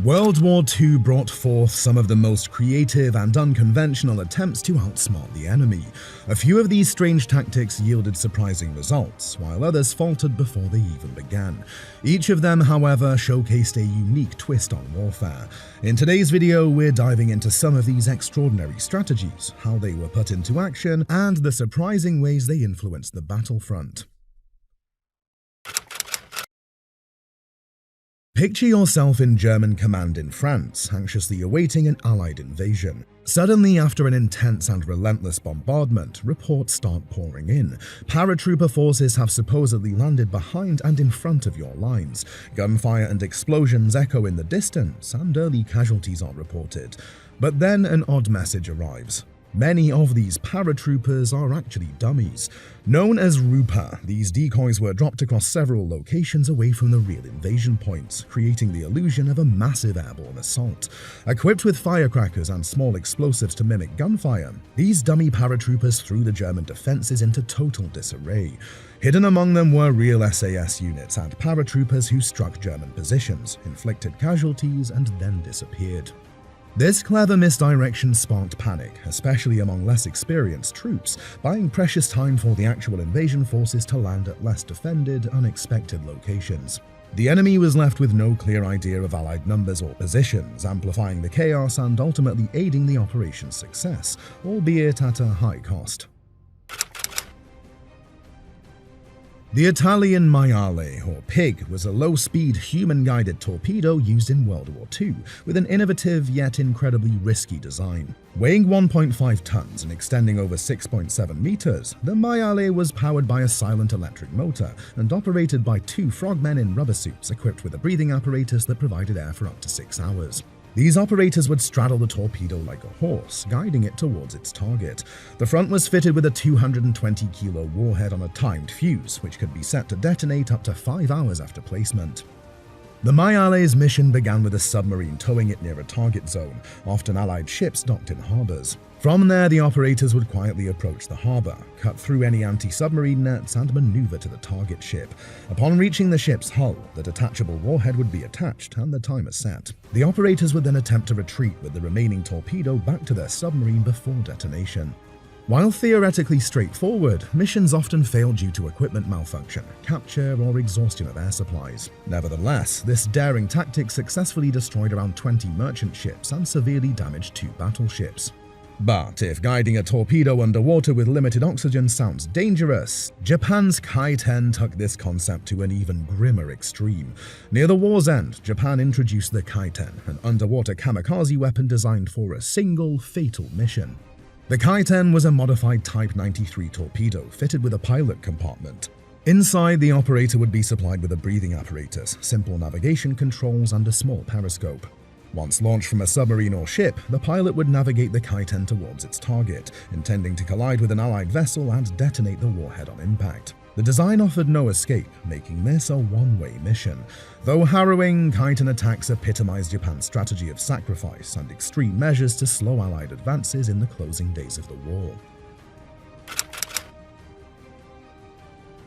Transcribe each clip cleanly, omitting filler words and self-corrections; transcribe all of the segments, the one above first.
World War II brought forth some of the most creative and unconventional attempts to outsmart the enemy. A few of these strange tactics yielded surprising results, while others faltered before they even began. Each of them, however, showcased a unique twist on warfare. In today's video, we're diving into some of these extraordinary strategies, how they were put into action, and the surprising ways they influenced the battlefront. Picture yourself in German command in France, anxiously awaiting an Allied invasion. Suddenly, after an intense and relentless bombardment, reports start pouring in. Paratrooper forces have supposedly landed behind and in front of your lines. Gunfire and explosions echo in the distance, and early casualties are reported. But then an odd message arrives. Many of these paratroopers are actually dummies. Known as Rooper, these decoys were dropped across several locations away from the real invasion points, creating the illusion of a massive airborne assault. Equipped with firecrackers and small explosives to mimic gunfire, these dummy paratroopers threw the German defenses into total disarray. Hidden among them were real SAS units and paratroopers who struck German positions, inflicted casualties, and then disappeared. This clever misdirection sparked panic, especially among less experienced troops, buying precious time for the actual invasion forces to land at less defended, unexpected locations. The enemy was left with no clear idea of Allied numbers or positions, amplifying the chaos and ultimately aiding the operation's success, albeit at a high cost. The Italian Mayale, or Pig, was a low-speed, human-guided torpedo used in World War II, with an innovative yet incredibly risky design. Weighing 1.5 tons and extending over 6.7 meters, the Mayale was powered by a silent electric motor and operated by two frogmen in rubber suits equipped with a breathing apparatus that provided air for up to 6 hours. These operators would straddle the torpedo like a horse, guiding it towards its target. The front was fitted with a 220-kilo warhead on a timed fuse, which could be set to detonate up to 5 hours after placement. The Mayale's mission began with a submarine towing it near a target zone, often Allied ships docked in harbors. From there, the operators would quietly approach the harbor, cut through any anti-submarine nets, and maneuver to the target ship. Upon reaching the ship's hull, the detachable warhead would be attached and the timer set. The operators would then attempt to retreat with the remaining torpedo back to their submarine before detonation. While theoretically straightforward, missions often fail due to equipment malfunction, capture, or exhaustion of air supplies. Nevertheless, this daring tactic successfully destroyed around 20 merchant ships and severely damaged 2 battleships. But if guiding a torpedo underwater with limited oxygen sounds dangerous, Japan's Kai-10 took this concept to an even grimmer extreme. Near the war's end, Japan introduced the Kai-10, an underwater kamikaze weapon designed for a single, fatal mission. The Kai-10 was a modified Type 93 torpedo fitted with a pilot compartment. Inside, the operator would be supplied with a breathing apparatus, simple navigation controls, and a small periscope. Once launched from a submarine or ship, the pilot would navigate the Kai-10 towards its target, intending to collide with an Allied vessel and detonate the warhead on impact. The design offered no escape, making this a one-way mission. Though harrowing, Kai-10 attacks epitomized Japan's strategy of sacrifice and extreme measures to slow Allied advances in the closing days of the war.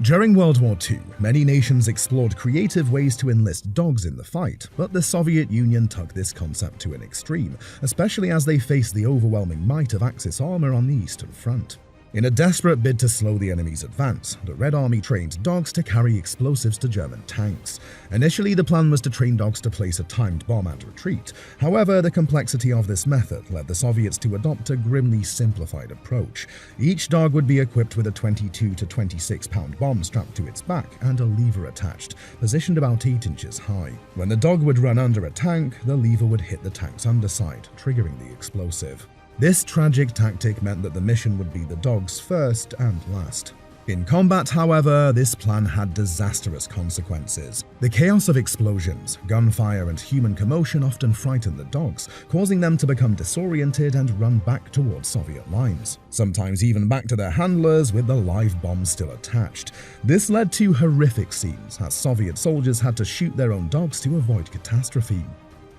During World War II, many nations explored creative ways to enlist dogs in the fight, but the Soviet Union took this concept to an extreme, especially as they faced the overwhelming might of Axis armor on the Eastern Front. In a desperate bid to slow the enemy's advance, the Red Army trained dogs to carry explosives to German tanks. Initially, the plan was to train dogs to place a timed bomb and retreat. However, the complexity of this method led the Soviets to adopt a grimly simplified approach. Each dog would be equipped with a 22 to 26-pound bomb strapped to its back and a lever attached, positioned about 8 inches high. When the dog would run under a tank, the lever would hit the tank's underside, triggering the explosive. This tragic tactic meant that the mission would be the dog's first and last. In combat, however, this plan had disastrous consequences. The chaos of explosions, gunfire, and human commotion often frightened the dogs, causing them to become disoriented and run back towards Soviet lines, sometimes even back to their handlers with the live bomb still attached. This led to horrific scenes, as Soviet soldiers had to shoot their own dogs to avoid catastrophe.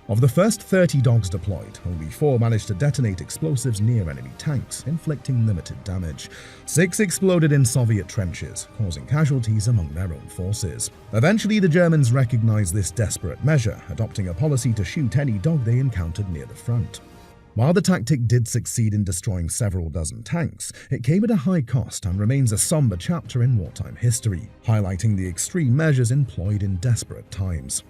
Of the first 30 dogs deployed, only 4 managed to detonate explosives near enemy tanks, inflicting limited damage. 6 exploded in Soviet trenches, causing casualties among their own forces. Eventually, the Germans recognized this desperate measure, adopting a policy to shoot any dog they encountered near the front. While the tactic did succeed in destroying several dozen tanks, it came at a high cost and remains a somber chapter in wartime history, highlighting the extreme measures employed in desperate times.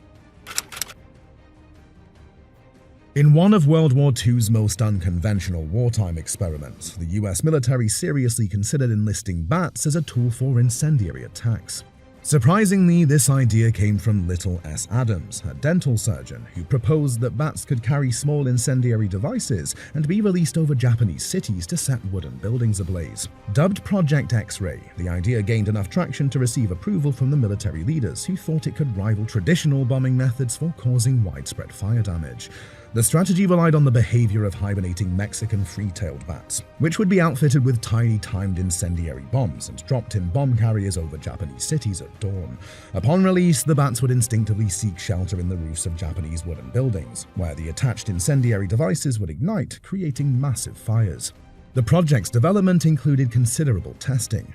In one of World War II's most unconventional wartime experiments, the US military seriously considered enlisting bats as a tool for incendiary attacks. Surprisingly, this idea came from Little S. Adams, a dental surgeon who proposed that bats could carry small incendiary devices and be released over Japanese cities to set wooden buildings ablaze. Dubbed Project X-Ray, the idea gained enough traction to receive approval from the military leaders who thought it could rival traditional bombing methods for causing widespread fire damage. The strategy relied on the behavior of hibernating Mexican free-tailed bats, which would be outfitted with tiny timed incendiary bombs and dropped in bomb carriers over Japanese cities at dawn. Upon release, the bats would instinctively seek shelter in the roofs of Japanese wooden buildings, where the attached incendiary devices would ignite, creating massive fires. The project's development included considerable testing.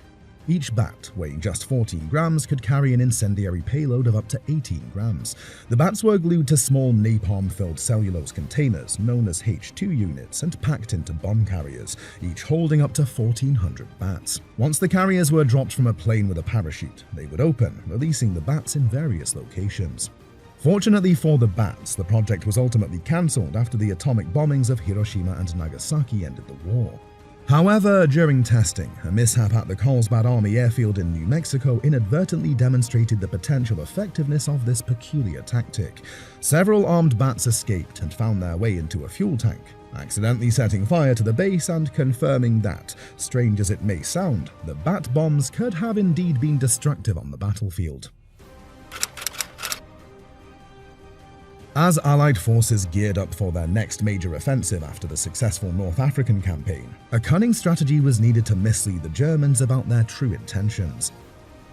Each bat, weighing just 14 grams, could carry an incendiary payload of up to 18 grams. The bats were glued to small napalm-filled cellulose containers known as H2 units and packed into bomb carriers, each holding up to 1,400 bats. Once the carriers were dropped from a plane with a parachute, they would open, releasing the bats in various locations. Fortunately for the bats, the project was ultimately cancelled after the atomic bombings of Hiroshima and Nagasaki ended the war. However, during testing, a mishap at the Carlsbad Army Airfield in New Mexico inadvertently demonstrated the potential effectiveness of this peculiar tactic. Several armed bats escaped and found their way into a fuel tank, accidentally setting fire to the base and confirming that, strange as it may sound, the bat bombs could have indeed been destructive on the battlefield. As Allied forces geared up for their next major offensive after the successful North African campaign, a cunning strategy was needed to mislead the Germans about their true intentions.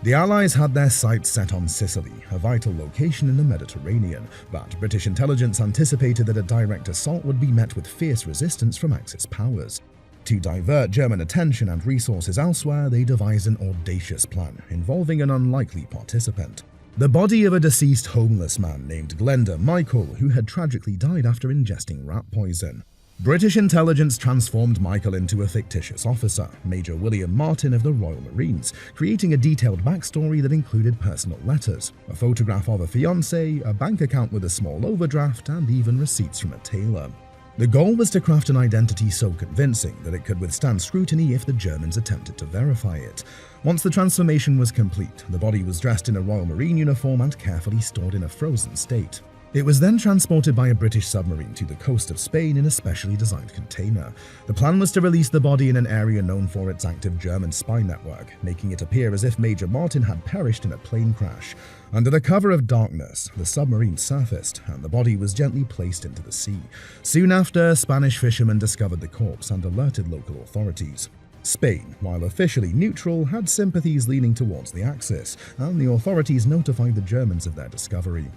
The Allies had their sights set on Sicily, a vital location in the Mediterranean, but British intelligence anticipated that a direct assault would be met with fierce resistance from Axis powers. To divert German attention and resources elsewhere, they devised an audacious plan involving an unlikely participant. The body of a deceased homeless man named Glenda Michael, who had tragically died after ingesting rat poison. British intelligence transformed Michael into a fictitious officer, Major William Martin of the Royal Marines, creating a detailed backstory that included personal letters, a photograph of a fiancée, a bank account with a small overdraft, and even receipts from a tailor. The goal was to craft an identity so convincing that it could withstand scrutiny if the Germans attempted to verify it. Once the transformation was complete, the body was dressed in a Royal Marine uniform and carefully stored in a frozen state. It was then transported by a British submarine to the coast of Spain in a specially designed container. The plan was to release the body in an area known for its active German spy network, making it appear as if Major Martin had perished in a plane crash. Under the cover of darkness, the submarine surfaced, and the body was gently placed into the sea. Soon after, Spanish fishermen discovered the corpse and alerted local authorities. Spain, while officially neutral, had sympathies leaning towards the Axis, and the authorities notified the Germans of their discovery.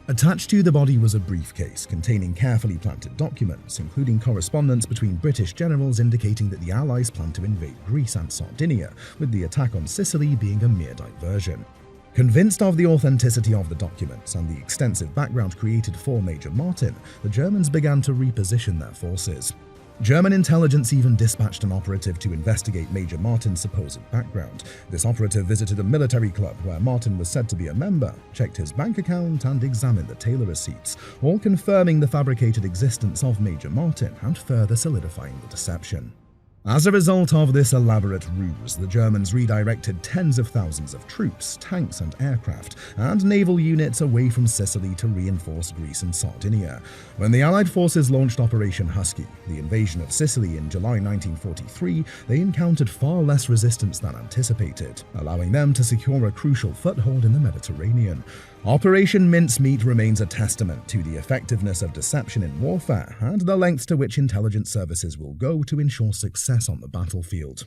Attached to the body was a briefcase containing carefully planted documents, including correspondence between British generals indicating that the Allies planned to invade Greece and Sardinia, with the attack on Sicily being a mere diversion. Convinced of the authenticity of the documents and the extensive background created for Major Martin, the Germans began to reposition their forces. German intelligence even dispatched an operative to investigate Major Martin's supposed background. This operative visited a military club where Martin was said to be a member, checked his bank account, and examined the tailor receipts, all confirming the fabricated existence of Major Martin and further solidifying the deception. As a result of this elaborate ruse, the Germans redirected tens of thousands of troops, tanks and aircraft, and naval units away from Sicily to reinforce Greece and Sardinia. When the Allied forces launched Operation Husky, the invasion of Sicily in July 1943, they encountered far less resistance than anticipated, allowing them to secure a crucial foothold in the Mediterranean. Operation Mincemeat remains a testament to the effectiveness of deception in warfare and the lengths to which intelligence services will go to ensure success on the battlefield.